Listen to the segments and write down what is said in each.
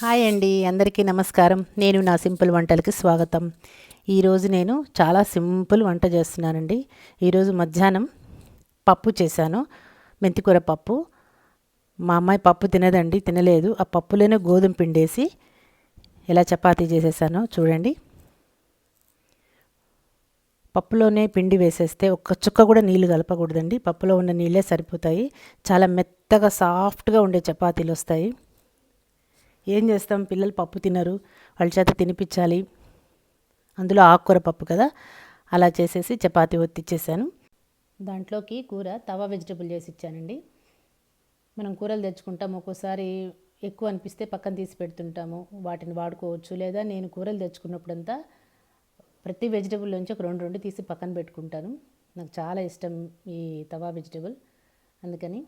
Hi అండి, అందరికీ నమస్కారం. నేను నా సింపుల్ వంటలకి స్వాగతం. ఈరోజు నేను చాలా సింపుల్ వంట చేస్తున్నానండి. ఈరోజు మధ్యాహ్నం పప్పు చేశాను, మెంతికూర పప్పు. మా అమ్మాయి పప్పు తినలేదు. ఆ పప్పులోనే గోధుమ పిండేసి ఎలా చపాతీ చేసేసానో చూడండి. పప్పులోనే పిండి వేసేస్తే ఒక్క చుక్క కూడా నీళ్లు కలపకూడదండి. పప్పులో ఉన్న నీళ్ళే సరిపోతాయి. చాలా మెత్తగా సాఫ్ట్గా ఉండే చపాతీలు వస్తాయి. ఏం చేస్తాం, పిల్లలు పప్పు తినరు, వాళ్ళ చేత తినిపించాలి. అందులో ఆకుకూర పప్పు కదా, అలా చేసేసి చపాతీ ఒత్తిచ్చేసాను. దాంట్లోకి కూర తవా వెజిటబుల్ చేసి ఇచ్చానండి. మనం కూరలు తెచ్చుకుంటాం, ఒక్కోసారి ఎక్కువ అనిపిస్తే పక్కన తీసి పెడుతుంటాము, వాటిని వాడుకోవచ్చు. లేదా నేను కూరలు తెచ్చుకున్నప్పుడంతా ప్రతి వెజిటబుల్ నుంచి ఒక రెండు తీసి పక్కన పెట్టుకుంటాను. నాకు చాలా ఇష్టం ఈ తవా వెజిటబుల్, అందుకని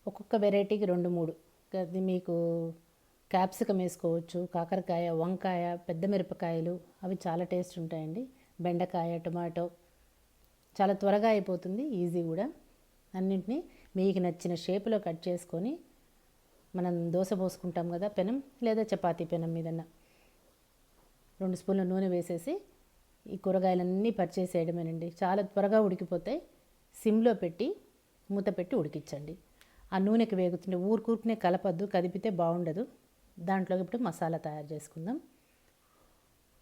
ఒక్కొక్క వెరైటీకి 2-3 అది మీకు క్యాప్సికమ్ వేసుకోవచ్చు, కాకరకాయ, వంకాయ, పెద్ద మిరపకాయలు, అవి చాలా టేస్ట్ ఉంటాయండి. బెండకాయ, టొమాటో, చాలా త్వరగా అయిపోతుంది, ఈజీ కూడా. అన్నింటినీ మీకు నచ్చిన షేపులో కట్ చేసుకొని మనం దోశ పోసుకుంటాం కదా పెనం, లేదా చపాతీ పెనం మీదన్న 2 స్పూన్ల నూనె వేసేసి ఈ కూరగాయలన్నీ పరిచేసేయడమేనండి. చాలా త్వరగా ఉడికిపోతాయి. సిమ్లో పెట్టి మూత పెట్టి ఉడికించండి. ఆ నూనెకి వేగుతుంటే ఊరుకూరుకునే కలపద్దు, కదిపితే బాగుండదు. దాంట్లోకి ఇప్పుడు మసాలా తయారు చేసుకుందాం.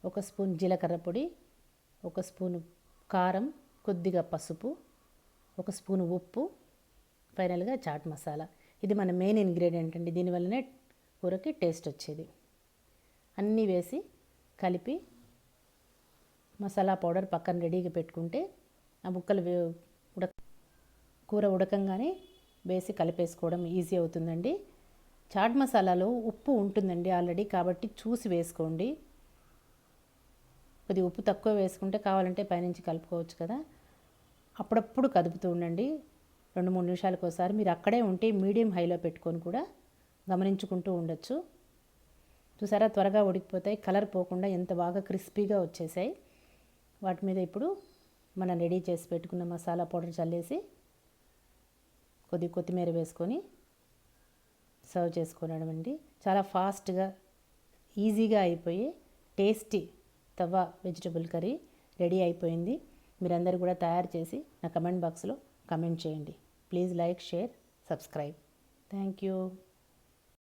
1 స్పూన్ జీలకర్ర పొడి, 1 స్పూను కారం, కొద్దిగా పసుపు, 1 స్పూను ఉప్పు, ఫైనల్గా చాట్ మసాలా. ఇది మన మెయిన్ ఇంగ్రీడియంట్ అండి, దీనివల్లనే కూరకి టేస్ట్ వచ్చేది. అన్నీ వేసి కలిపి మసాలా పౌడర్ పక్కన రెడీగా పెట్టుకుంటే ఆ ముక్కలు కూర ఉడకంగానే వేసి కలిపేసుకోవడం ఈజీ అవుతుందండి. చాట్ మసాలాలో ఉప్పు ఉంటుందండి ఆల్రెడీ, కాబట్టి చూసి వేసుకోండి. కొద్దిగా ఉప్పు తక్కువ వేసుకుంటే కావాలంటే పైనుంచి కలుపుకోవచ్చు కదా. అప్పుడప్పుడు కదుపుతూ ఉండండి, 2-3 నిమిషాలకు ఒకసారి. మీరు అక్కడే ఉంటే మీడియం హైలో పెట్టుకొని కూడా గమనించుకుంటూ ఉండొచ్చు. చూసారా, త్వరగా ఉడికిపోతాయి, కలర్ పోకుండా ఎంత బాగా క్రిస్పీగా వచ్చేసాయి. వాటి మీద ఇప్పుడు మనం రెడీ చేసి పెట్టుకున్న మసాలా పౌడర్ చల్లేసి కొద్దిగా కొత్తిమీర వేసుకొని సర్వ్ చేసుకోవడం అండి. చాలా ఫాస్ట్గా, ఈజీగా అయిపోయి టేస్టీ తవా వెజిటబుల్ కర్రీ రెడీ అయిపోయింది. మీరందరూ కూడా తయారు చేసి నా కమెంట్ బాక్స్లో కమెంట్ చేయండి. Please like, share, subscribe. Thank you.